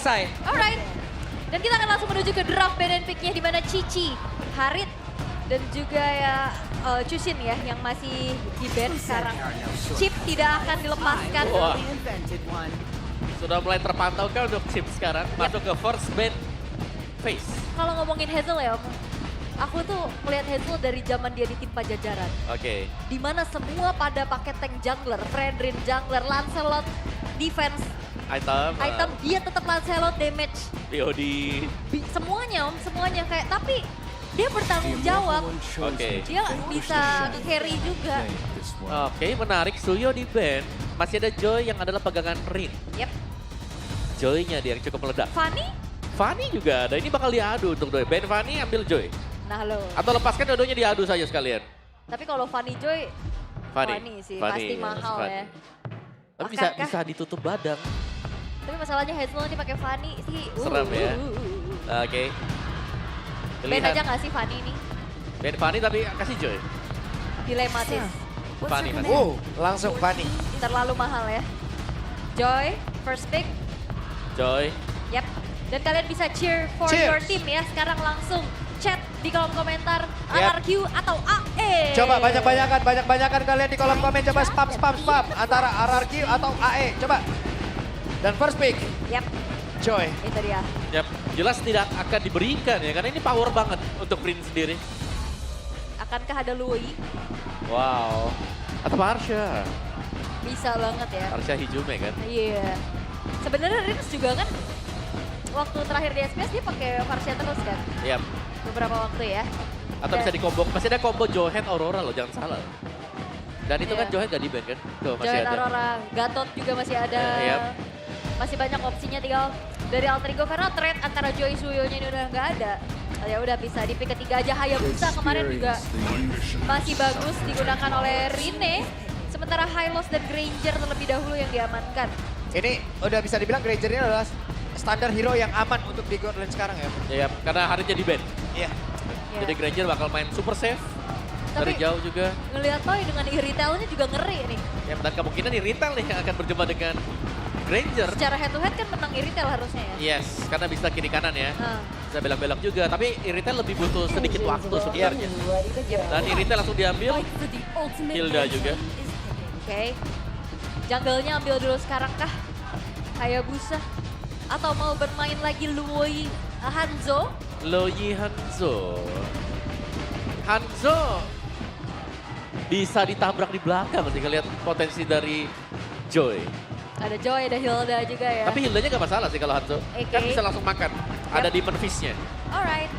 selesai. Alright. Dan kita akan langsung menuju ke draft ban and pick-nya di mana Cici, Harit, dan juga ya Chushin ya yang masih di ban sekarang. Chip tidak akan dilepaskan. Wah. Sudah mulai terpantau kan untuk Chip sekarang. Masuk ke first ban phase. Kalau ngomongin Hazel ya Om, aku tuh melihat Hazel dari zaman dia di tim Pajajaran. Oke. Di mana semua pada pakai tank jungler, Fredrin jungler, Lancelot defense, item dia tetap Lancelot damage. POD. Semuanya Om, semuanya kayak tapi dia bertanggung jawab. Oke. Dia bisa carry juga. Oke, menarik. Suyo di ban. Masih ada Joy yang adalah pegangan Rin. Yep. Joy-nya dia yang cukup meledak. Fanny juga ada. Ini bakal diadu untuk Joy. Ban Fanny, ambil Joy. Nah lo. Atau lepaskan dua-duanya diadu saja sekalian. Tapi kalau Fanny Joy, Fanny sih pasti mahal ya. Tapi Akankah? bisa ditutup badan. Tapi masalahnya Hazel ini pakai Fanny sih. Serem ya. Oke. Ban aja nggak sih Fanny ini? Ban Fanny tapi kasih Joy. Dilematis. Fanny mas. Langsung Fanny. Terlalu mahal ya. Joy, first pick. Joy. Yap. Dan kalian bisa cheer for Cheers. your team ya. Sekarang langsung chat di kolom komentar Yap. RRQ atau AE. Coba banyak-banyakan kalian di kolom komen. Coba spam antara RRQ atau AE. Coba. Dan first pick, Yap, Joy. itu dia. Yap, jelas tidak akan diberikan ya karena ini power banget untuk Prince sendiri. Akankah ada Lui? Wow. Atau Marsha. Bisa banget ya. Marsha Hijume kan. Iya. Sebenarnya Rins juga kan waktu terakhir di SPS dia pakai Varsha terus kan. Yap. Beberapa waktu ya. Atau bisa dikombo, masih ada combo Johan Aurora loh, jangan salah. Dan itu kan Iya. Johan gak di-ban kan? Tuh masih Join ada. Aurora, Gatot juga masih ada. Yap. Masih banyak opsinya tinggal dari Alter Ego karena trade antara Joy Suyo-nya ini udah nggak ada. Ya udah bisa di pick ketiga aja. Hayabusa kemarin juga masih bagus digunakan oleh Rine. Sementara Hylos dan Granger terlebih dahulu yang diamankan. Ini udah bisa dibilang Granger ini adalah standar hero yang aman untuk di God Lane sekarang ya. Yap, karena harinya di-ban. Iya. Ya. Jadi Granger bakal main super safe. Dari Tapi jauh juga. ngelihat Toy dengan irritailnya juga ngeri nih. Ya, dan kemungkinan di retail nih yang akan berjumpa dengan Granger. Secara head to head kan menang irritail harusnya ya. Yes, karena bisa kiri kanan ya. Nah, Bisa belok-belok juga, tapi Irritail lebih butuh sedikit waktu sebenarnya. Yep. Dan Irritail langsung diambil, Hilda juga. Oke. Jungle-nya ambil dulu sekarang kah? Hayabusa? Atau mau bermain lagi Lui Hanzo? Loyi Hanzo. Hanzo bisa ditabrak di belakang sih ngelihat potensi dari Joy. Ada Joy, ada Hilda juga ya. Tapi Hildanya gak masalah sih kalau Hanzo. Oke. Kan bisa langsung makan. Ada Demon Fist-nya. Alright.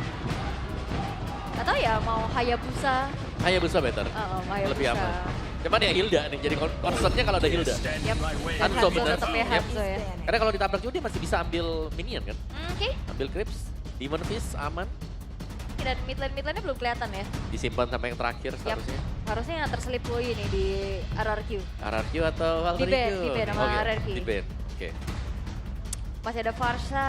Atau ya mau Hayabusa. Hayabusa better. Hayabusa. Lebih aman. Cuman ya Hilda nih, jadi concernnya kalau ada Hilda. Yep. Dan Hanzo bener. tetap ya Yep. Hanzo ya. Karena kalau ditabrak juga dia masih bisa ambil minion kan. Oke. Ambil creeps, Demon Fist aman. Dan mid-lane-nya belum kelihatan ya. Disimpan sampai yang terakhir Yap. seharusnya. Harusnya yang terselip Lui nih di RRQ. RRQ atau Valkyrie? Di-ban sama RRQ. Di ban. Oke. Masih ada Varsha.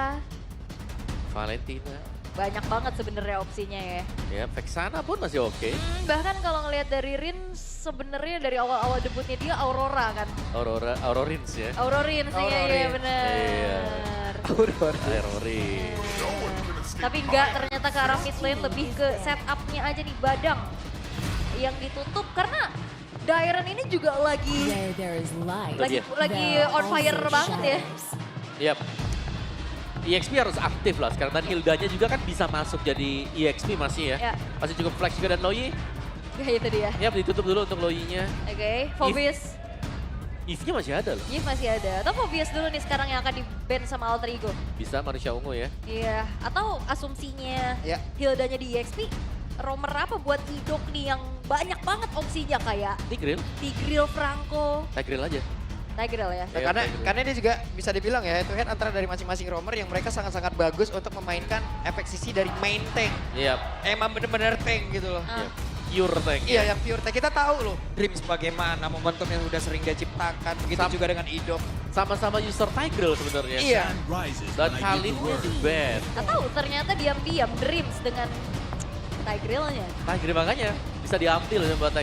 Valentina. Banyak banget sebenarnya opsinya ya. Ya, Vexana pun masih oke. Bahkan kalau ngelihat dari Rin sebenarnya dari awal-awal debutnya dia Aurora kan. Aurorins ya. Aurorins, iya Aurorins. benar. Iya. Aurorins. Tapi enggak, ternyata ke arah mid lane lebih ke setupnya aja nih Badang yang ditutup karena Dairon ini juga lagi on fire banget ya. Yap. EXP harus aktif lah sekarang dan Hildanya juga kan bisa masuk jadi EXP masih ya. Ya. Masih cukup flex juga dan Loyi. Ya itu dia. Ya ditutup dulu untuk Loyi-nya. Oke, Phobius. Eve-nya masih ada loh. Yif masih ada. Atau Phobius dulu nih sekarang yang akan di-ban sama Alter Ego. Bisa manusia ungu ya. Iya, atau asumsinya Ya. Hildanya di EXP, romer apa buat Idok nih yang banyak banget opsinya kayak Tigreal, Tigreal, Franco, Tigreal aja. Tigreal ya. Iya, Karena dia juga bisa dibilang ya head to head antara dari masing-masing romer yang mereka sangat-sangat bagus untuk memainkan efek sisi dari main tank. Iya. Emang bener-bener tank gitu loh. Ah. Pure tank. Iya yang pure tank. Kita tahu loh Dreams bagaimana momentum yang udah sering dia ciptakan. Begitu juga dengan Idok. Sama-sama user Tigreal sebenarnya. Iya. Dan kali ini di ban. Atau ternyata diam-diam Dreams dengan Tigrealnya. Tigreal makanya bisa diambil ya buat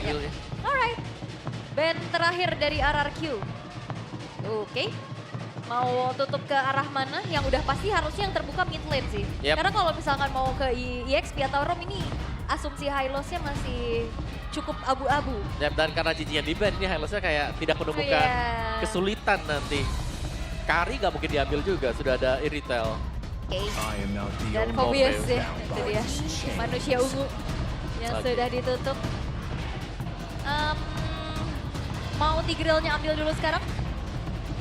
mau tutup ke arah mana yang udah pasti harusnya yang terbuka mid lane sih. Yep. Karena kalau misalkan mau ke EXP atau ROM ini asumsi high loss-nya masih cukup abu-abu. Dan karena Gigi-nya di ban, ini Hylos-nya kayak tidak menemukan Iya. kesulitan nanti. Kari nggak mungkin diambil juga, sudah ada Iritel. Oke. I am now the Dan only Phobius Oke. ya, itu dia. Manusia ungu yang Lagi. sudah ditutup. Mau Tigreal-nya ambil dulu sekarang?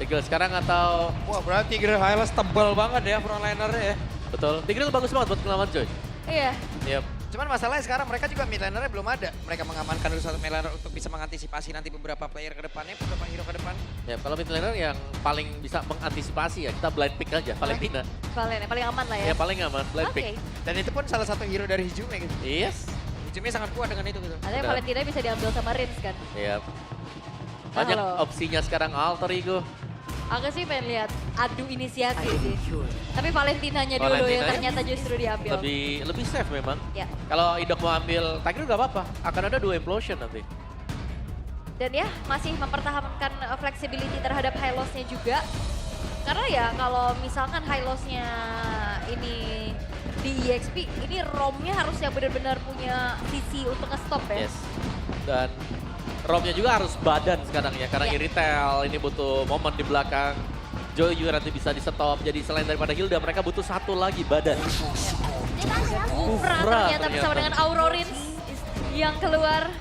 Tigreal sekarang atau... Wah berarti Tigreal Hylos tebal banget ya frontlinernya ya. Betul, Tigreal bagus banget buat ngelawan Joy. Iya. Yep. Cuman masalahnya sekarang mereka juga mid lanernya belum ada. Mereka mengamankan dulu satu mid laner untuk bisa mengantisipasi nanti beberapa player ke depannya, beberapa hero ke depan. Ya, kalau mid laner yang paling bisa mengantisipasi ya, kita blind pick aja, Valentina. Valen, paling aman lah ya. Ya paling aman, blind Oke. pick. Dan itu pun salah satu hero dari Hijume gitu. Yes. Hijume sangat kuat dengan itu gitu. Ada Benar. Valentina bisa diambil sama Rins kan. Yep. Banyak Halo. opsinya sekarang Alter Ego. Aku sih pengen lihat adu inisiasi sih. Tapi Valentinanya dulu yang Valentina ternyata justru diambil. Lebih safe memang. Ya. Kalau Idok mau ambil Tigreal nggak apa-apa, akan ada 2 implosion nanti. Dan ya masih mempertahankan flexibility terhadap high loss-nya juga. Karena ya kalau misalkan high loss-nya ini di EXP, ini ROM-nya harus yang benar-benar punya visi untuk nge-stop ya. Yes. Dan Romnya juga harus badan sekarang ya, karena Ya. Iritel ini butuh momen di belakang. Joy juga nanti bisa di stop, jadi selain daripada Hilda mereka butuh satu lagi badan. Kufra ternyata bersama dengan Aurorins yang keluar.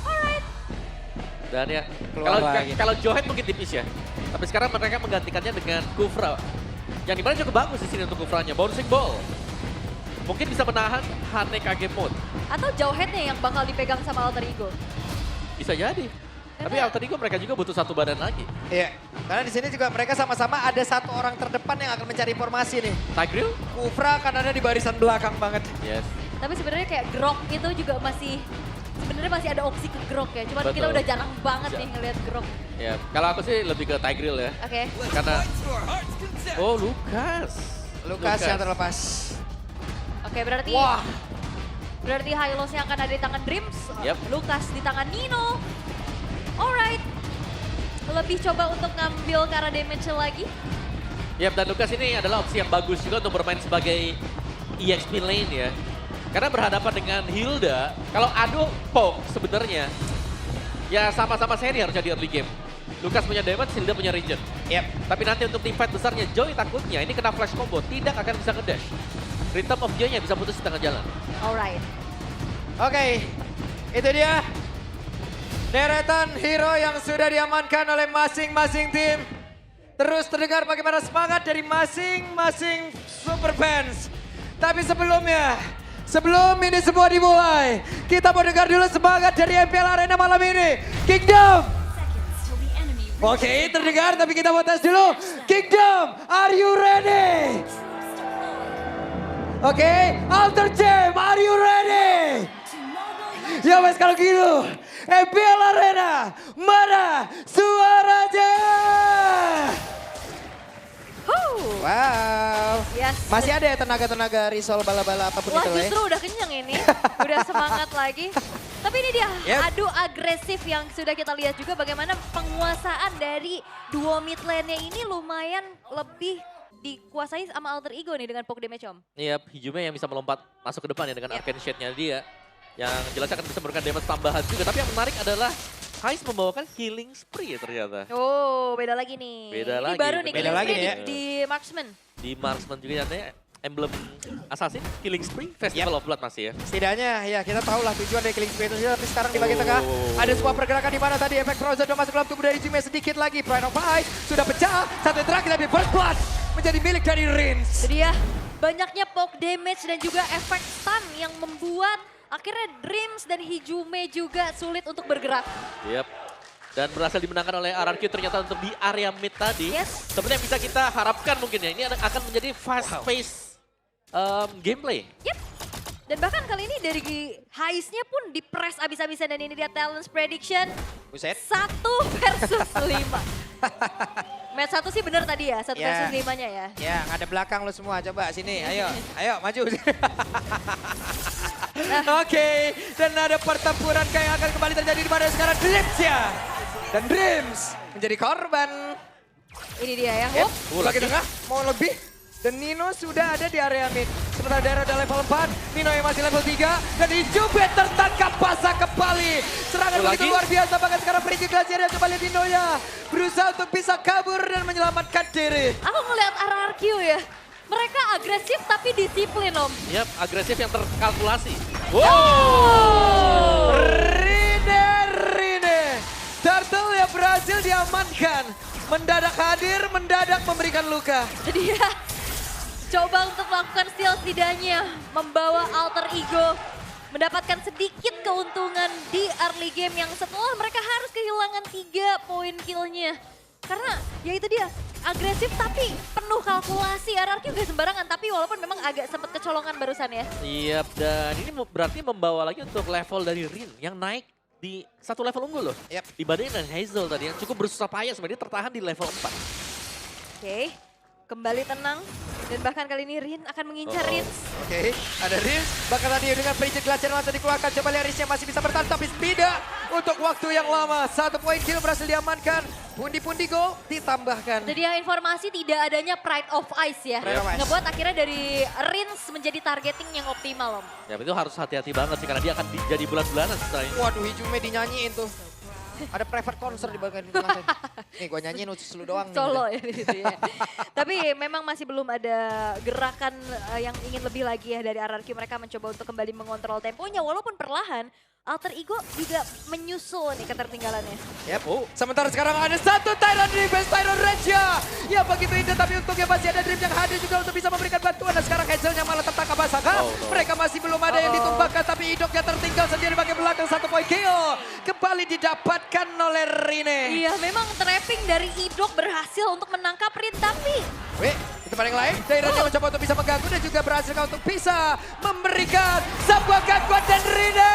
Alright. Dan ya, Keluar lagi. kalau Johet mungkin tipis ya. Tapi sekarang mereka menggantikannya dengan Kufra. Yang dimana cukup bagus di sini untuk Kufranya, bouncing ball. Mungkin bisa menahan Hane Kage Mode. Atau Jauheadnya yang bakal dipegang sama Alter Ego. Bisa jadi. Tapi Alter Ego mereka juga butuh satu badan lagi. Iya. Karena di sini juga mereka sama-sama ada satu orang terdepan yang akan mencari informasi nih. Tigreal? Kufra akan ada di barisan belakang banget. Yes. Tapi sebenarnya kayak Grok itu juga sebenarnya masih ada opsi ke Grok ya. Cuman Betul. kita udah jarang banget nih ngeliat Grok. Ya, kalau aku sih lebih ke Tigreal ya. Oke. Karena oh Lukas. Lukas yang terlepas. Oke, berarti Wah. berarti high loss-nya akan ada di tangan Dreams. Yep. Lucas di tangan Nino. Alright. Lebih coba untuk ngambil ke arah damage lagi. Yap, dan Lukas ini adalah opsi yang bagus juga untuk bermain sebagai EXP lane ya. Karena berhadapan dengan Hilda, kalau adu poke sebenarnya ya sama-sama senior jadi early game. Lukas punya damage, Hilda punya regen. Yep. Tapi nanti untuk team fight besarnya, Joy takutnya ini kena flash combo, tidak akan bisa nge-dash. Rhythm of Joy-nya bisa putus di tengah jalan. Alright. Oke, itu dia deretan hero yang sudah diamankan oleh masing-masing tim. Terus terdengar bagaimana semangat dari masing-masing super fans. Tapi sebelum ini semua dimulai, kita mau dengar dulu semangat dari MPL Arena malam ini. Kingdom! Oke, terdengar tapi kita mau tes dulu. Kingdom, are you ready? Oke, Alter Jam, are you ready? Ya wes kalau gitu, MPL Arena, mana suaranya? Wow, Yes. masih ada ya tenaga-tenaga risol bala-bala apapun Wah, itu lah ya. justru udah kenyang ini. Udah semangat lagi. Tapi ini dia Yep. adu agresif yang sudah kita lihat juga bagaimana penguasaan dari duo mid lane-nya ini lumayan lebih dikuasai sama Alter Ego nih dengan poke damage, Om. Iya, Hijume yang bisa melompat masuk ke depan ya dengan Yep. Arcane Shade-nya dia. Yang jelas akan bisa memberikan damage tambahan juga. Tapi yang menarik adalah Heist membawakan healing spree ya ternyata. Oh, beda lagi nih. Beda ini lagi, baru nih, beda Killing lagi Spree nih ya. di Marksman. Di Marksman juga katanya emblem Assassin, Healing Spree, Festival of Blood masih ya. Setidaknya ya kita tahu lah tujuan dari Killing Spree itu tapi sekarang di bagian tengah Oh. ada sebuah pergerakan di mana tadi efek Frozen sudah masuk dalam tubuh dari Jimmy sedikit lagi. Pride of Ice sudah pecah, satu yang terakhir tapi First Blood menjadi milik dari Rins. Jadi ya, banyaknya poke damage dan juga efek stun yang membuat akhirnya Dreams dan Hijume juga sulit untuk bergerak. Yep. Dan berhasil dimenangkan oleh RRQ ternyata untuk di area mid tadi. Yes. Sebenarnya yang bisa kita harapkan mungkin ya, ini akan menjadi fast pace gameplay. Yep. Dan bahkan kali ini dari Heist-nya pun di-press abis-abisan dan ini dia Talents Prediction. Buset. 1 versus 5. Match 1 sih bener tadi ya, 1 Ya. versus 5-nya ya. Ya, ada belakang lo semua. Coba sini, ayo maju. Oke, dan ada pertempuran yang akan kembali terjadi di mana sekarang Dreams ya. Dan Dreams menjadi korban. Ini dia ya. Yep. Hup. Lagi tengah, mau lebih. Dan Nino sudah ada di area mid. Sementara Daira udah level 4, Nino yang masih level 3. Dan Ijube tertangkap basah kembali. Serangan begitu luar biasa, bahkan sekarang Frigid Glacier yang kembali Nino ya. Berusaha untuk bisa kabur dan menyelamatkan diri. Aku ngeliat RRQ ya. Mereka agresif tapi disiplin Om. Yap, agresif yang terkalkulasi. Oh. Rine. Turtle yang berhasil diamankan. Mendadak hadir, mendadak memberikan luka. Jadi ya, coba untuk melakukan steal setidaknya. Membawa alter ego. Mendapatkan sedikit keuntungan di early game yang setelah mereka harus kehilangan 3 poin killnya. Karena ya itu dia, agresif tapi penuh kalkulasi. RRQ gak sembarangan, tapi walaupun memang agak sempat kecolongan barusan ya. Iya, dan ini berarti membawa lagi untuk level dari Rin yang naik di 1 level unggul loh. Yap. Dibandingin dengan Hazel tadi yang cukup bersusah payah sebenarnya tertahan di level 4. Oke, kembali tenang. Dan bahkan kali ini Rin akan mengincar Rin. Oke, ada Riz. Bahkan tadi dengan Frigid Glacier langsung dikeluarkan. Coba lihat Riznya masih bisa bertahan, tapi tidak untuk waktu yang lama. 1 poin kill berhasil diamankan. Pundi-pundi gol ditambahkan. Jadi ya informasi tidak adanya Pride of Ice ya. Pride of Ice. Ngebuat akhirnya dari Rins menjadi targeting yang optimal Om. Ya itu harus hati-hati banget sih karena dia akan jadi bulan-bulanan setelah ini. Waduh, Hijume dinyanyiin tuh. Ada private concert di bagian itu. Nih, gue nyanyiin khusus lu doang. Solo nih. ya gitu ya. Tapi memang masih belum ada gerakan yang ingin lebih lagi ya dari RRQ. Mereka mencoba untuk kembali mengontrol temponya walaupun perlahan. Alter Ego juga menyusul nih ketertinggalannya. Yep. Sementara sekarang ada 1 Tyrant Defense, Tyrant Regia. Ya begitu indah, tapi untungnya masih ada Dream yang hadir juga untuk bisa memberikan bantuan. Dan sekarang Hazelnya malah tertangkap basah. Oh, no. Mereka masih belum ada yang ditumbangkan, tapi Idoknya tertinggal sendiri bagian belakang. 1 poin kill. Kembali didapatkan oleh Rine. Iya memang trapping dari Idok berhasil untuk menangkap Rin, tapi Wih, itu paling lain. Dairahnya mencoba untuk bisa mengganggu dan juga berhasil untuk bisa memberikan sebuah gangguan dan Rine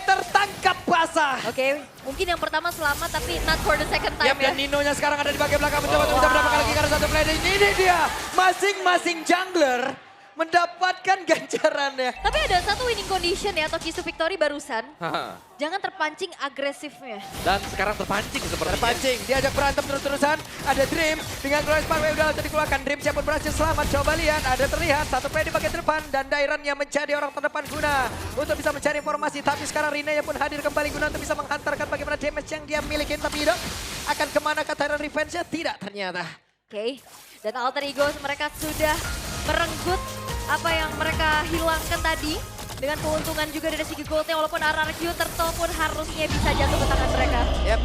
tertangkap basah. oke, mungkin yang pertama selamat tapi not for the second time Yap, dan ya. Ninonya sekarang ada di bagian belakang mencoba untuk bisa mendapatkan lagi karena 1 play. Dan ini dia, masing-masing jungler mendapatkan ganjarannya. Tapi ada satu winning condition ya atau keys to victory barusan. Haha. Jangan terpancing agresifnya. Dan sekarang terpancing sepertinya. Terpancing, diajak berantem terus-terusan. Ada Dream dengan Glorious Sparkway udah langsung dikeluarkan. Dream siapun berhasil selamat. Coba lihat, ada terlihat 1 play di bagian depan. Dan Dairan yang menjadi orang terdepan guna untuk bisa mencari informasi. Tapi sekarang Rina pun hadir kembali guna untuk bisa menghantarkan bagaimana damage yang dia miliki. Tapi Idok akan kemana ke Tyrant Revenge-nya? Tidak ternyata. Oke, dan alter ego mereka sudah merenggut apa yang mereka hilangkan tadi. Dengan keuntungan juga dari segi goldnya, walaupun RRQ Turtle pun harusnya bisa jatuh ke tangan mereka. Yep.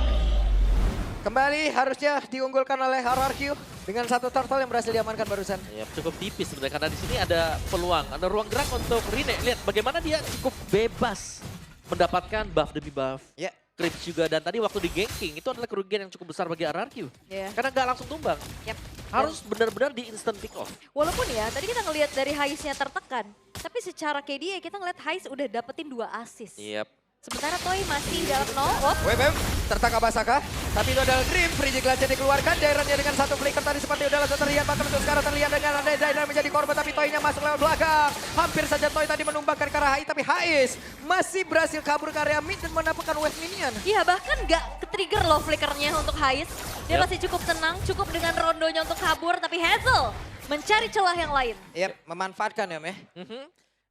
Kembali harusnya diunggulkan oleh RRQ dengan 1 turtle yang berhasil diamankan barusan. Ya, cukup tipis sebenarnya karena di sini ada peluang, ada ruang gerak untuk Rine. Lihat bagaimana dia cukup bebas mendapatkan buff demi buff. Ya. Creeps juga, dan tadi waktu di ganking itu adalah kerugian yang cukup besar bagi RRQ. Iya. Karena nggak langsung tumbang. Yep. Harus benar-benar di instant pick off. Walaupun ya, tadi kita ngelihat dari Hais-nya tertekan. Tapi secara KD kita ngelihat Hais udah dapetin 2 assist. Yep. Sementara Toy masih dalam 0. WBM tertangkap basah kah? Tapi itu adalah Dream, Frigid Glacier dikeluarkan. Dairannya dengan 1 flicker tadi seperti udah langsung terlihat. Bahkan untuk sekarang terlihat dengan ada Dairan menjadi korban. Tapi Toy-nya masuk lewat belakang. Hampir saja Toy tadi menumbangkan ke arah Hais. Tapi Hais masih berhasil kabur ke area mid dan mendapatkan wave minion. Iya bahkan nggak ke-trigger loh flickernya untuk Hais. Dia Yep. masih cukup tenang, cukup dengan rondonya untuk kabur. Tapi Hazel mencari celah yang lain. Yep, memanfaatkan ya Meh.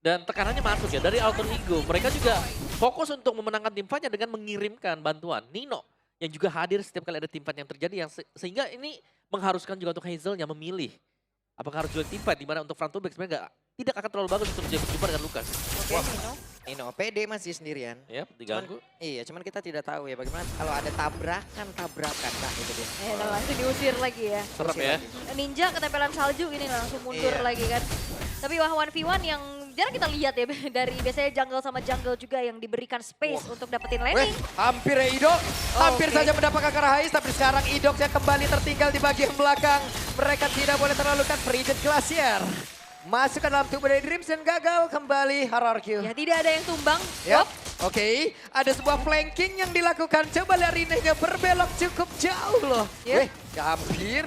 Dan tekanannya masuk ya dari Alter Ego. Mereka juga fokus untuk memenangkan tim fight-nya dengan mengirimkan bantuan. Nino yang juga hadir setiap kali ada tim fight yang terjadi, yang sehingga ini mengharuskan juga untuk Hazelnya memilih apakah harus join tim fight, di mana untuk front to back sebenarnya tidak akan terlalu bagus untuk berjumpa dengan Lucas. Oke, Nino. Nino PD masih sendirian. Yep, diganggu. Cuman kita tidak tahu ya bagaimana kalau ada tabrakan. Nah itu dia. Dan langsung diusir lagi ya. Serem ya. Ninja ketempelan salju ini langsung mundur Iya. lagi kan. Tapi wah 1v1 yang jarang kita lihat ya dari biasanya jungle sama jungle juga yang diberikan space untuk dapetin Weh, landing. hampir ya Idok. Hampir oke. saja mendapatkan ke arah Hais, tapi sekarang Idok yang kembali tertinggal di bagian belakang. Mereka tidak boleh terlalukan Frigid Glacier. Masuk ke dalam tubuh dari Dreams dan gagal kembali RRQ. Ya tidak ada yang tumbang. Ya, Hop. oke. Ada sebuah flanking yang dilakukan. Coba lihat Rine-nya berbelok cukup jauh loh. Ya. Weh, hampir.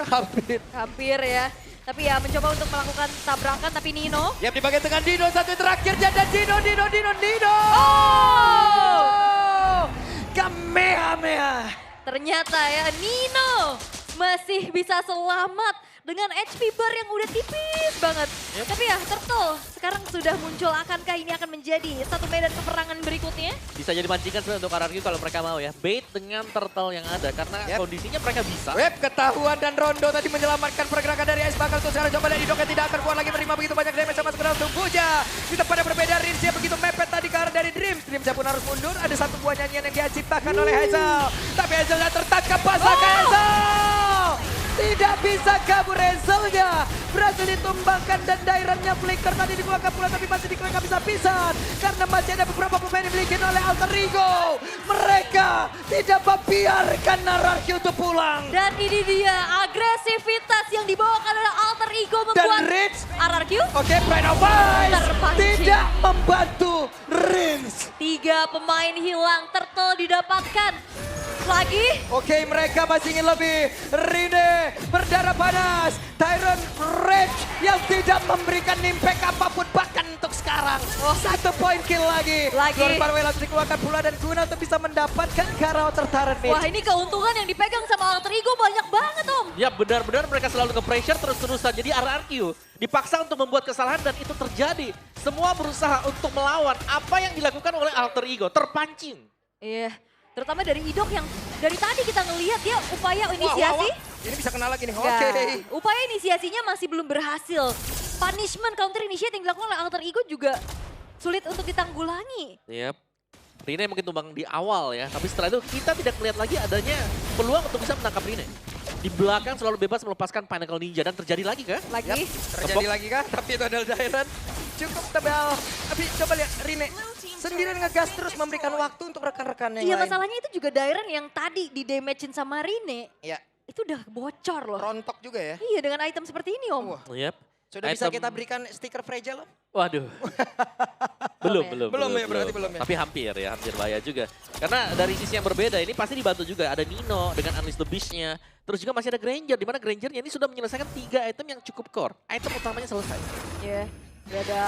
Hampir ya. Tapi ya mencoba untuk melakukan tabrakan tapi Nino. Yap, di bagian tengah Dino, satu terakhir dan Dino. Oh! Kamehameha. Ternyata ya Nino masih bisa selamat dengan HP bar yang udah tipis banget. Tapi ya Turtle sekarang sudah muncul, akankah ini akan menjadi satu medan peperangan berikutnya? Bisa jadi pancingan sebenarnya untuk RRQ kalau mereka mau ya. Bait dengan turtle yang ada karena kondisinya mereka bisa. Web ketahuan dan Rondo tadi menyelamatkan pergerakan dari Ice Bakal. Tuh sekarang coba dari Idok yang tidak akan kuat lagi menerima begitu banyak damage sama sekedar tubuhnya. Di tempat yang berbeda Rinsia begitu mepet tadi ke arah dari Dreams. Dreams pun harus mundur. Ada satu buah nyanyian yang dia ciptakan oleh Hazel. Tapi Hazelnya tertangkap pasang Hazel. Tidak bisa kabur Hazelnya. Berhasil ditumbangkan dan Dairannya flicker tadi dikeluarkan pula tapi masih dikeluarkan bisa-pisan. Karena masih ada beberapa pemain yang dimiliki oleh Alter Ego. Mereka tidak membiarkan RRQ untuk pulang. Dan ini dia agresivitas yang dibawakan oleh Alter Ego Dan membuat Rins, RRQ oke, Pride of Ice terpancing. tidak membantu Rins. 3 pemain hilang, Turtle didapatkan. Lagi, Oke, mereka masih ingin lebih. Rine berdarah panas. Tyron Rage yang tidak memberikan impact apapun bahkan untuk sekarang. 1 poin kill lagi. Glory Parway langsung dikeluarkan pula dan guna untuk bisa mendapatkan Karao tertarik. wah ini keuntungan yang dipegang sama Alter Ego banyak banget Om. Ya benar-benar mereka selalu nge-pressure terus-terusan. Jadi RRQ dipaksa untuk membuat kesalahan dan itu terjadi. Semua berusaha untuk melawan apa yang dilakukan oleh Alter Ego. Terpancing. Iya, terutama dari Idok yang dari tadi kita ngelihat dia upaya inisiasi. Ini bisa kena lagi nih. Nggak. Oke. Upaya inisiasinya masih belum berhasil. Punishment counter initiate yang dilakukan oleh Alter Ego juga sulit untuk ditanggulangi. Yep. Rine mungkin tumbang di awal ya, tapi setelah itu kita tidak melihat lagi adanya peluang untuk bisa menangkap Rine. Di belakang selalu bebas melepaskan Pinnacle Ninja dan terjadi lagi kan? Lagi. Terjadi lagi kan? Tapi itu adalah Dairan. Cukup tebal. Tapi coba lihat Rine sendirian ngegas terus memberikan waktu untuk rekan-rekan yang Iya lain. masalahnya itu juga Dairan yang tadi di damage-in sama Rine. Iya, Itu udah bocor loh. rontok juga ya. Iya dengan item seperti ini Om. Wah. Yep. Sudah bisa Item- kita berikan stiker fragile loh. Waduh. Belum ya, berarti belum ya. Tapi hampir ya, hampir bahaya juga. Karena dari sisi yang berbeda ini pasti dibantu juga. Ada Nino dengan Unleash the Beast-nya. Terus juga masih ada Granger, di mana Grangernya ini sudah menyelesaikan 3 item yang cukup core. Item utamanya selesai. Iya. Udah ada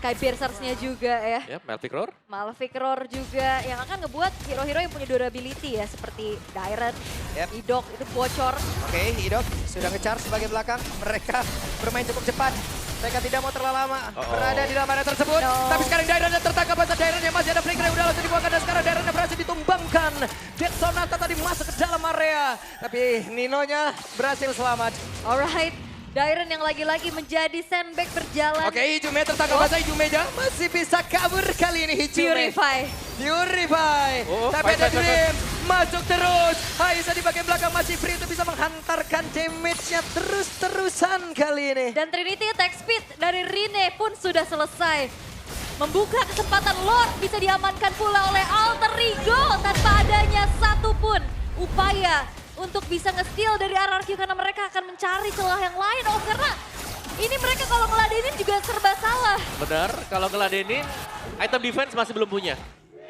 Sky Piercers-nya juga ya. Ya, Melvic Roar. Malefic Roar juga yang akan ngebuat hero-hero yang punya durability ya. Seperti Dairan, Yep. Idok itu bocor. Oke, Idok sudah nge-charge sebagai belakang. Mereka bermain cukup cepat. Mereka tidak mau terlalu lama berada di dalam area tersebut. No. Tapi sekarang Dairannya tertangkap masa Dairan yang masih ada flicker yang udah langsung dibuangkan. Dan sekarang Dairannya berhasil ditumbangkan. Dead Sonata tadi masuk ke dalam area. Tapi Ninonya berhasil selamat. Alright, Dairan yang lagi-lagi menjadi sandbag berjalan. Oke, Hijume tertangkap masa Hijumeja. Masih bisa kabur kali ini Hijume. Purify. Purify. Oh, Tapi ada fight. Dream. Masuk terus. Haisa di bagian belakang masih free untuk bisa menghantarkan damage-nya terus-terusan kali ini. Dan Trinity attack speed dari Rine pun sudah selesai. Membuka kesempatan Lord bisa diamankan pula oleh Alter Ego tanpa adanya satupun upaya untuk bisa nge-steal dari RRQ karena mereka akan mencari celah yang lain. Oh karena ini mereka kalau ngeladenin juga serba salah. Benar, kalau ngeladenin, item defense masih belum punya.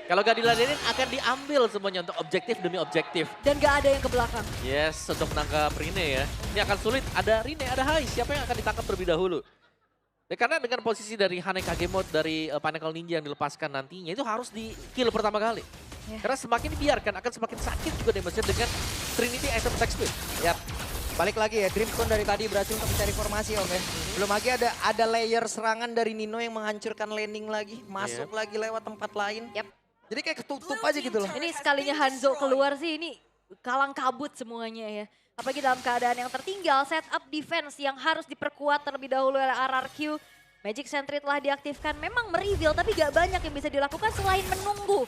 Kalau gak diladenin akan diambil semuanya untuk objektif demi objektif. Dan gak ada yang ke belakang. Yes, untuk menangkap Rine ya. Ini akan sulit, ada Rine, ada Hai. Siapa yang akan ditangkap terlebih dahulu? Ya, karena dengan posisi dari Hane Kagemot dari Pinnacle Ninja yang dilepaskan nantinya, itu harus di kill pertama kali. Ya. Karena semakin dibiarkan akan semakin sakit juga damage-nya dengan Trinity item attack speed. Yap. Balik lagi ya, Dreamstone dari tadi berhasil untuk mencari formasi Om ya. Belum lagi ada layer serangan dari Nino yang menghancurkan landing lagi. Masuk lagi lewat tempat lain. Yap. Jadi kayak ketutup aja gitu loh. Ini sekalinya Hanzo keluar sih ini kalang kabut semuanya ya. Apalagi dalam keadaan yang tertinggal, setup defense yang harus diperkuat terlebih dahulu oleh RRQ. Magic Sentry telah diaktifkan, memang mereveal tapi gak banyak yang bisa dilakukan selain menunggu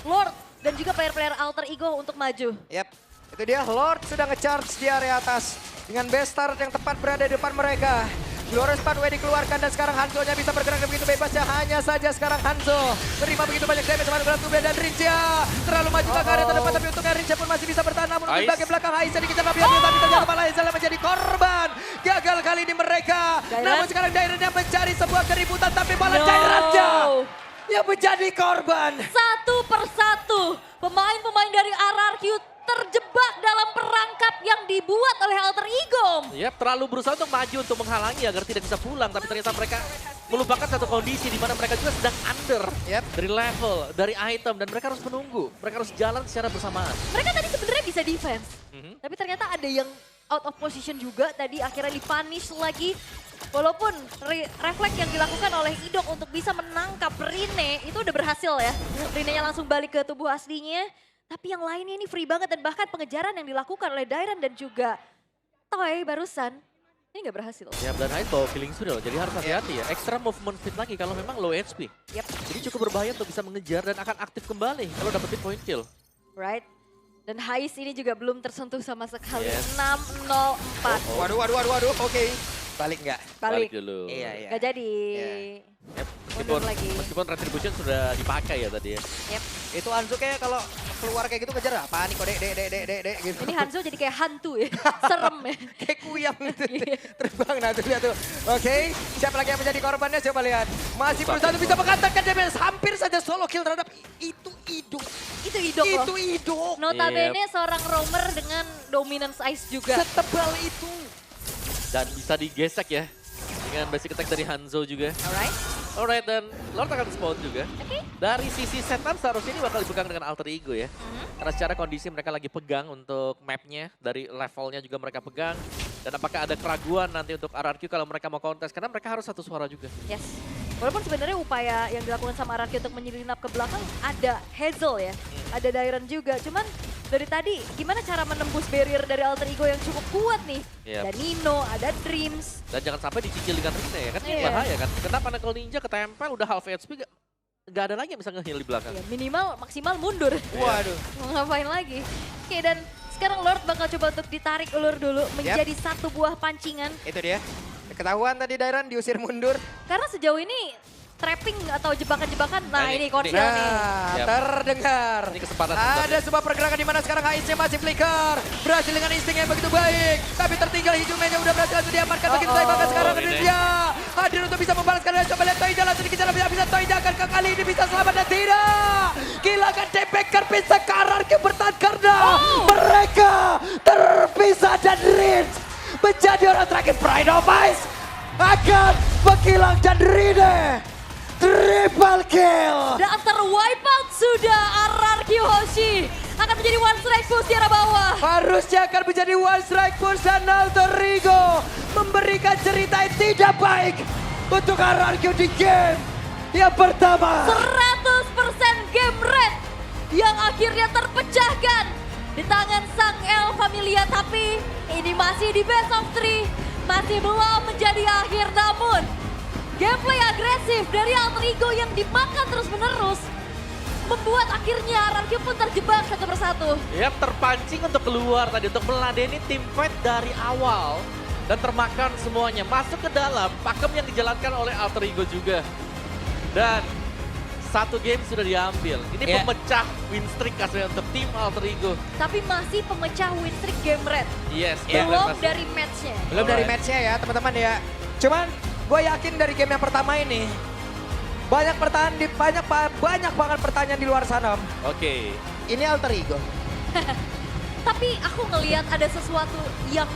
Lord dan juga player-player Alter Ego untuk maju. Yap, itu dia Lord sudah nge-charge di area atas. Dengan best start yang tepat berada di depan mereka. Glorious Pathway dikeluarkan dan sekarang Hanzo-nya bisa bergerak begitu bebas ya. Hanya saja sekarang Hanzo menerima begitu banyak damage sama Grand Tuben dan Rinja. Terlalu maju ke area terdepan tapi untungnya Rinja pun masih bisa bertahan. Namun di bagian belakang Aiza dikejar tapi tapi ternyata malah Aiza menjadi korban. Gagal kali ini mereka. Dairan. Namun sekarang Dairannya mencari sebuah keributan tapi malah Dairannya yang menjadi korban. Satu persatu pemain-pemain dari RRQ terjebak dalam perangkap yang dibuat oleh Alter Ego. Yap, terlalu berusaha untuk maju untuk menghalangi agar tidak bisa pulang. Tapi ternyata mereka melupakan satu kondisi di mana mereka juga sedang under Yap. dari level, dari item. Dan mereka harus menunggu, mereka harus jalan secara bersamaan. Mereka tadi sebenarnya sebenarnya bisa defense. Tapi ternyata ada yang out of position juga tadi akhirnya di-punish lagi. Walaupun refleks yang dilakukan oleh Idok untuk bisa menangkap Rine itu udah berhasil ya. Rine-nya langsung balik ke tubuh aslinya. Tapi yang lainnya ini free banget dan bahkan pengejaran yang dilakukan oleh Dairan dan juga Toy barusan. Ini nggak berhasil. Ya, dan Ais bawa killing sudah loh, jadi harus hati-hati ya. Extra movement speed lagi kalau memang low HP. Yep. Jadi cukup berbahaya untuk bisa mengejar dan akan aktif kembali kalau dapetin point kill. Right. Dan Hais ini juga belum tersentuh sama sekali. Yes. 6-0-4. Waduh, oke. Balik nggak? Balik. dulu. Iya. Gak jadi. Yep. Mundur lagi. Meskipun Retribution sudah dipakai ya tadi ya. Yep. Itu Hanzo kayak kalau keluar kayak gitu kejar apa nih kok dek gitu. Ini Hanzo jadi kayak hantu ya. Serem ya. Kayak kuyang gitu. Iya. Terbang nah tuh lihat tuh. Oke, siapa lagi yang menjadi korbannya coba lihat. Masih berusaha untuk bisa mengatakan damage. Hampir saja solo kill terhadap itu Idok. Itu Idok loh. Itu Idok. Notabene seorang roamer dengan dominance ice juga. Setebal itu. Dan bisa digesek ya. Dengan basic attack dari Hanzo juga. Alright, dan Lord akan spawn juga. Oke. Dari sisi setup seharusnya ini bakal dipegang dengan alter ego ya. Karena secara kondisi mereka lagi pegang untuk mapnya, dari levelnya juga mereka pegang. Dan apakah ada keraguan nanti untuk RRQ kalau mereka mau kontes, karena mereka harus satu suara juga. Yes. Walaupun sebenarnya upaya yang dilakukan sama Araki untuk menyelinap ke belakang ada Hazel ya. Ada Dairan juga. Cuman dari tadi gimana cara menembus barrier dari alter ego yang cukup kuat nih. Yep. Ada Nino, ada Dreams. Dan jangan sampai dicicil dengan Rina ya, kan ini Iya. bahaya kan. Kenapa Knuckle Ninja ketempel udah half HP gak ada lagi yang bisa nge-heal di belakang. Ya, minimal maksimal mundur. Waduh. Mau ngapain lagi. Oke, dan sekarang Lord bakal coba untuk ditarik ulur dulu menjadi satu buah pancingan. Itu dia. Ketahuan tadi Dairan diusir mundur. Karena sejauh ini trapping atau jebakan-jebakan, nah Nah, ini ini. Corsair nih. Nah, Yap. terdengar. Ini kesempatan Ada sebenarnya. sebuah pergerakan di mana sekarang Haisnya masih flicker. Berhasil dengan insting yang begitu baik. Tapi tertinggal Hijumennya udah berhasil langsung diamankan begitu baik. Maka sekarang ini. dia hadir untuk bisa membalaskan. Dan coba lihat Toija langsung dikejar. Bisa Toija akan ke kali ini bisa selamat dan tidak. Kehilangan Debecker bisa karar ke bertahan karena mereka terpisah dan Rince menjadi orang terakhir. Pride of Ice akan menghilang dan Rine. Triple kill. Dan terwipeout sudah RRQ Hoshi. Akan menjadi one strike push di arah bawah. Harusnya akan menjadi one strike push dan Alter Ego memberikan cerita yang tidak baik untuk RRQ di game yang pertama. 100% game red yang akhirnya terpecahkan di tangan sang El Familia. Tapi ini masih di best of 3. Masih belum menjadi akhir, namun gameplay agresif dari Alter Ego yang dimakan terus-menerus membuat akhirnya RRQ pun terjebak satu persatu. Yap, terpancing untuk keluar tadi, untuk meladeni tim fight dari awal. Dan termakan semuanya, masuk ke dalam pakem yang dijalankan oleh Alter Ego juga. Dan satu game sudah diambil. Ini Yeah. pemecah win streak aslinya untuk tim Alter Ego. Tapi masih pemecah win streak game red. Yes, Belum dari matchnya. Belum dari Alright. matchnya ya teman-teman ya. Cuman gue yakin dari game yang pertama ini banyak banget pertanyaan di luar sana. Om. Oke. Ini Alter Ego. Tapi aku ngelihat ada sesuatu yang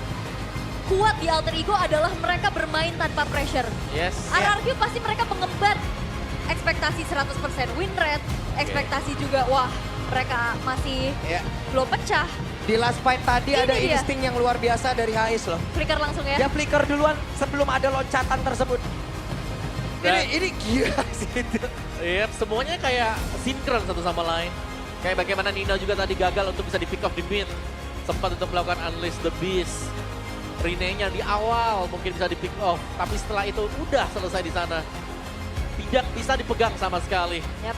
kuat di Alter Ego adalah mereka bermain tanpa pressure. Yes. RRQ pasti mereka mengemban ekspektasi 100% win rate, ekspektasi juga wah mereka masih Ya. belum pecah. Di last fight tadi Ini ada dia. insting yang luar biasa dari Hais loh. Flicker langsung ya. Dia flicker duluan sebelum ada loncatan tersebut. Dan- Ini gila sih itu. Yep, semuanya kayak sinkron satu sama lain. Kayak bagaimana Nino juga tadi gagal untuk bisa di pick off di mid. Sempat untuk melakukan Unleash the Beast. Rene-nya di awal mungkin bisa di pick off. Tapi setelah itu udah selesai di sana. Tidak bisa dipegang sama sekali. Yap.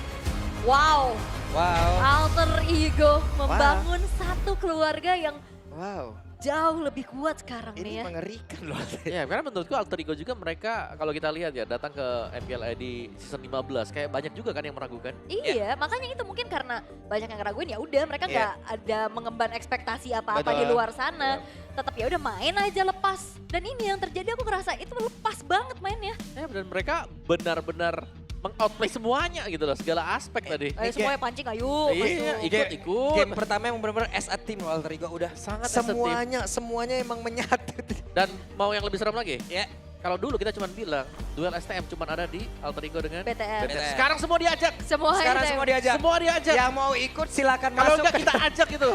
Wow, Wow. Alter Ego membangun satu keluarga yang Wow. jauh lebih kuat sekarang nih Ini ya. mengerikan loh. Ya, karena menurutku Alter Ego juga mereka kalau kita lihat ya datang ke MPL di season 15 kayak banyak juga kan yang meragukan. Iya, makanya itu mungkin karena banyak yang ngeraguin ya udah mereka nggak ada mengemban ekspektasi apa-apa di Betul. luar sana. Tetap ya udah main aja lepas. Dan ini yang terjadi aku ngerasa itu lepas banget mainnya. Ya, dan mereka benar-benar meng-outplay semuanya gitu loh, segala aspek tadi. Ayo semuanya pancing ayo. Iya, masuk. ikut-ikut. Game pertama yang benar-benar as a team loh Alter Ego udah Sangat as a team. semuanya emang menyatu. Dan mau yang lebih serem lagi? Ya. Kalau dulu kita cuma bilang duel STM cuma ada di Alter Ego dengan BTR. Sekarang semua diajak. Semua Sekarang itu. semua diajak. Semua diajak. Yang mau ikut silakan Kalau masuk. enggak kita ajak gitu.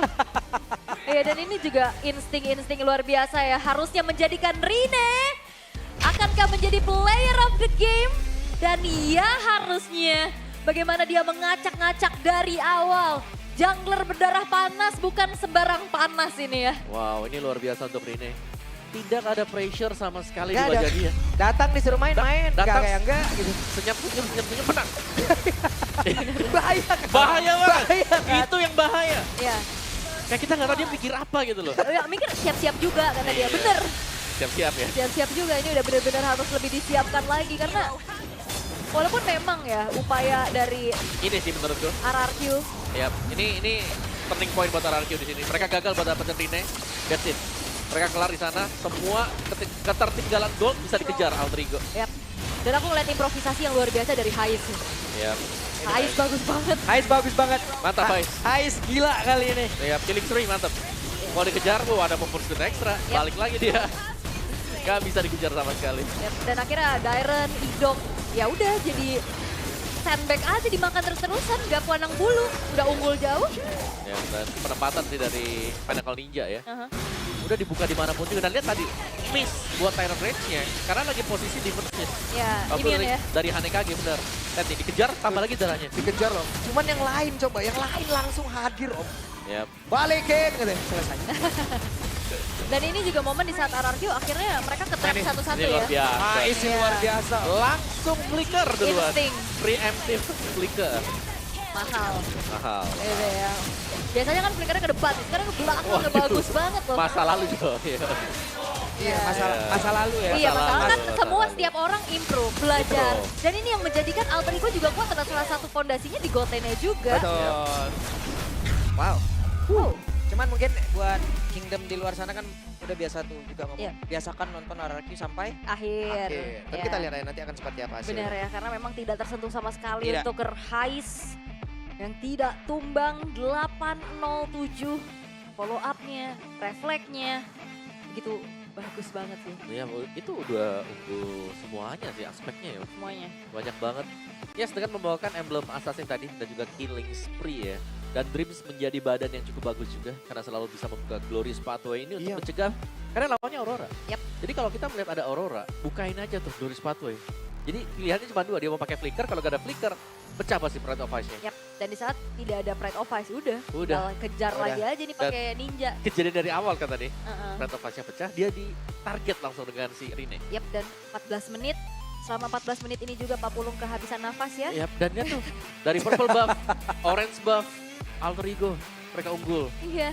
Iya, dan ini juga insting-insting luar biasa ya. Harusnya menjadikan Rine akankah menjadi player of the game. Dan ya harusnya bagaimana dia mengacak-ngacak dari awal. Jungler berdarah panas bukan sembarang panas ini ya. Wow, ini luar biasa untuk Rine. Tidak ada pressure sama sekali Nggak di ada. wajah dia. Datang disuruh main-main, nggak Datang. kayak enggak gitu. Senyap-senyum menang. Bahaya kan? Bahaya banget. Bahaya kan? Itu yang bahaya. Ya, Kayak kita nggak tahu dia pikir apa gitu loh. ya mikir siap-siap juga kata dia. Iya. Bener, Siap-siap ya. siap-siap juga. Ini udah benar-benar harus lebih disiapkan lagi karena walaupun memang ya upaya dari Ini sih menurutku. RRQ. Yap, ini turning point buat RRQ di sini. Mereka gagal buat dapetin Rine. That's it. Mereka kelar di sana, semua ketertinggalan gold bisa dikejar Altrigo. Yap. Dan aku ngeliat improvisasi yang luar biasa dari Hais. Yap. Hais bagus banget. Ais bagus banget. Mantap, Ais. Ais gila kali ini. Yap, killing spree mantap. Mau dikejar, ada pursuit ekstra. Yap. Balik lagi dia. Gak bisa dikejar sama sekali. Yap. Dan akhirnya Dairen, Idok, ya udah jadi sandbag aja dimakan terus-terusan, gak kuanang bulu. Udah unggul jauh. Ya, dan penempatan sih dari Pinnacle Ninja ya. Aha. Udah dibuka dimanapun juga. Dan lihat tadi, miss buat Tyrant Rage-nya. Karena lagi posisi di miss. Ya, Kabur ini dari, ya. dari Hanekage bener. Lihat nih, dikejar tambah lagi darahnya. Dikejar loh. Cuman yang lain coba, yang lain langsung hadir om. Yap. Balikin gitu. Selesai. Dan ini juga momen di saat RRQ akhirnya mereka ketrap Ini- satu-satu ini luar ya. biasa. Ais ini Iya. luar biasa. Langsung flicker duluan. Insting. Preemptive flicker. Mahal. Mahal. Gitu ya. Biasanya kan flickernya ke depan, sekarang ke belakang udah Waduh. bagus banget loh. Masa lalu juga. Iya. Iya, Iya. masa lalu ya. Iya, Masa masalah lalu, kan masa semua lalu. setiap orang improve, belajar. Improve. Dan ini yang menjadikan Alter Ego juga kuat karena salah satu fondasinya di Gotennya juga. Betul. Wow. Wow. Cuman mungkin buat Kingdom di luar sana kan udah biasa tuh juga ngomong. Iya. Biasakan nonton RRQ sampai Akhir. akhir. Tapi Ya. kita lihat aja nanti akan seperti apa hasilnya. Benar ya, karena memang tidak tersentuh sama sekali Tidak. untuk Hais yang tidak tumbang 807. Follow up-nya, refleksnya, begitu bagus banget sih Ya, itu udah unggul semuanya sih aspeknya ya. semuanya. Banyak banget. Yes, dengan membawakan emblem assassin tadi dan juga killing spree ya. Dan Dreams menjadi badan yang cukup bagus juga karena selalu bisa membuka Glorious Pathway ini untuk Iya. mencegah. Karena lawannya Aurora. Yap. Jadi kalau kita melihat ada Aurora, bukain aja tuh Glorious Pathway. Jadi pilihannya cuma dua, dia mau pakai flicker, kalau gak ada flicker, pecah pasti Pride of Ice-nya. Yap, dan di saat tidak ada Pride of Ice, udah. Udah. Tinggal kejar Udah. lagi aja nih pakai ninja. Kejadian dari awal kan tadi, Heeh. Pride of Ice-nya pecah, dia di target langsung dengan si Rine. Yap, dan 14 menit. Selama 14 menit ini juga Pak Pulung kehabisan nafas ya. Yap, dan dia tuh dari purple buff, orange buff, Alter Ego, mereka unggul. Iya.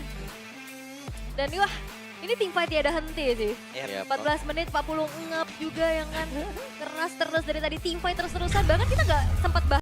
Dan wah, ini tim fight tiada henti sih. Yap. 14 menit Pak Pulung ngap juga yang kan keras terus dari tadi tim fight terus-terusan. Bahkan kita nggak sempat bahas